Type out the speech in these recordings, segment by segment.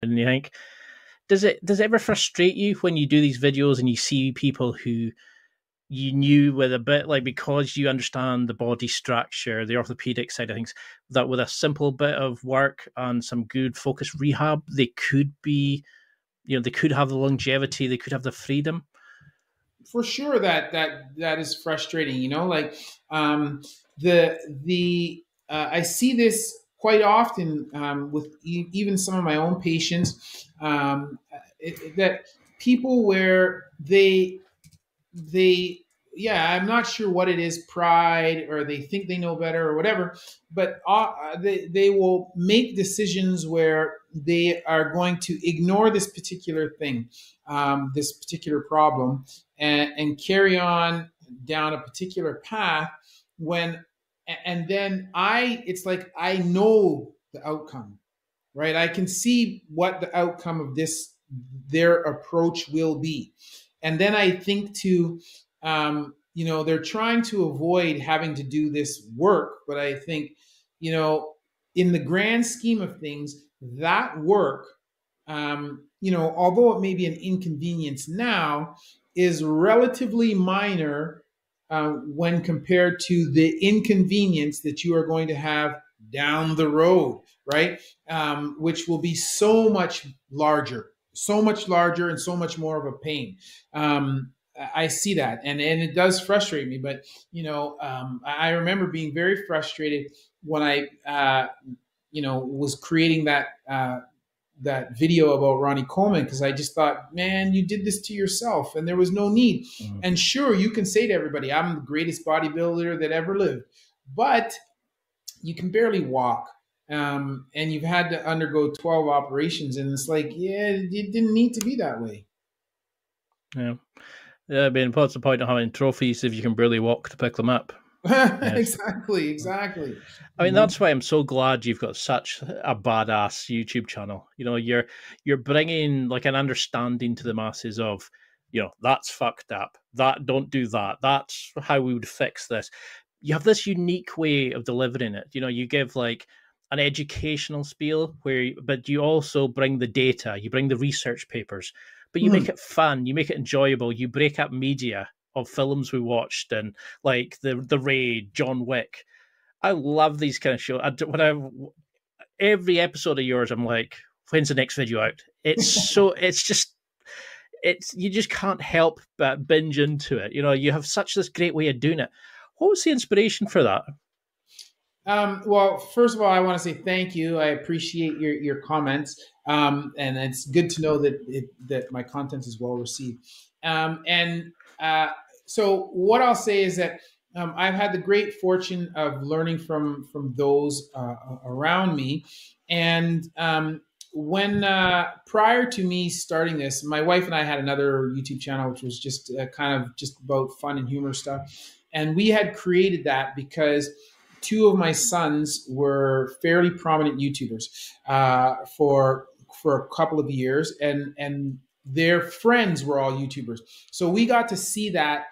And you think, does it ever frustrate you when you do these videos and you see people who you knew with a bit, like, because you understand the body structure, the orthopedic side of things, that with a simple bit of work and some good focused rehab, they could be, they could have the longevity, they could have the freedom. For sure, that is frustrating. Like, the I see this quite often, with even some of my own patients, that people where they yeah, I'm not sure what it is, pride, or they think they know better or whatever, but they will make decisions where they are going to ignore this particular thing, this particular problem, and carry on down a particular path. When And then it's like I know the outcome, right? I can see what the outcome of their approach will be. And then I think they're trying to avoid having to do this work. But I think, in the grand scheme of things, that work, although it may be an inconvenience now, is relatively minor, when compared to the inconvenience that you are going to have down the road, right? Which will be so much larger, and so much more of a pain. I see that, and it does frustrate me. But I remember being very frustrated when I was creating that video about Ronnie Coleman, because I just thought, man, you did this to yourself, and there was no need. Mm. And sure, you can say to everybody, I'm the greatest bodybuilder that ever lived, but you can barely walk. And you've had to undergo 12 operations, and it's like, yeah, it didn't need to be that way. Yeah. Yeah, I mean, what's the point of having trophies if you can barely walk to pick them up? Yes. Exactly. I mean, that's why I'm so glad you've got such a badass YouTube channel. You're bringing like an understanding to the masses of, that's fucked up. That don't do that. That's how we would fix this. You have this unique way of delivering it. You give like an educational spiel but you also bring the data, you bring the research papers, but you make it fun, you make it enjoyable. You break up media of films we watched, and like the Raid, John Wick. I love these kind of shows. Every episode of yours, I'm like, when's the next video out? You just can't help but binge into it. You have such this great way of doing it. What was the inspiration for that? Well, first of all, I want to say thank you. I appreciate your comments, and it's good to know that my content is well received. So what I'll say is that, I've had the great fortune of learning from those around me, and when prior to me starting this, my wife and I had another YouTube channel, which was just kind of just about fun and humor stuff, and we had created that because two of my sons were fairly prominent YouTubers for a couple of years, and their friends were all YouTubers. So we got to see that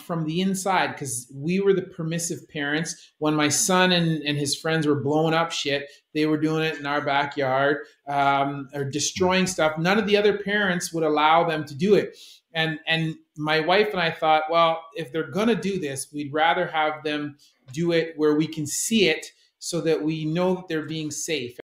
from the inside, because we were the permissive parents. When my son and his friends were blowing up shit, they were doing it in our backyard, or destroying stuff. None of the other parents would allow them to do it. And my wife and I thought, well, if they're going to do this, we'd rather have them do it where we can see it, so that we know that they're being safe.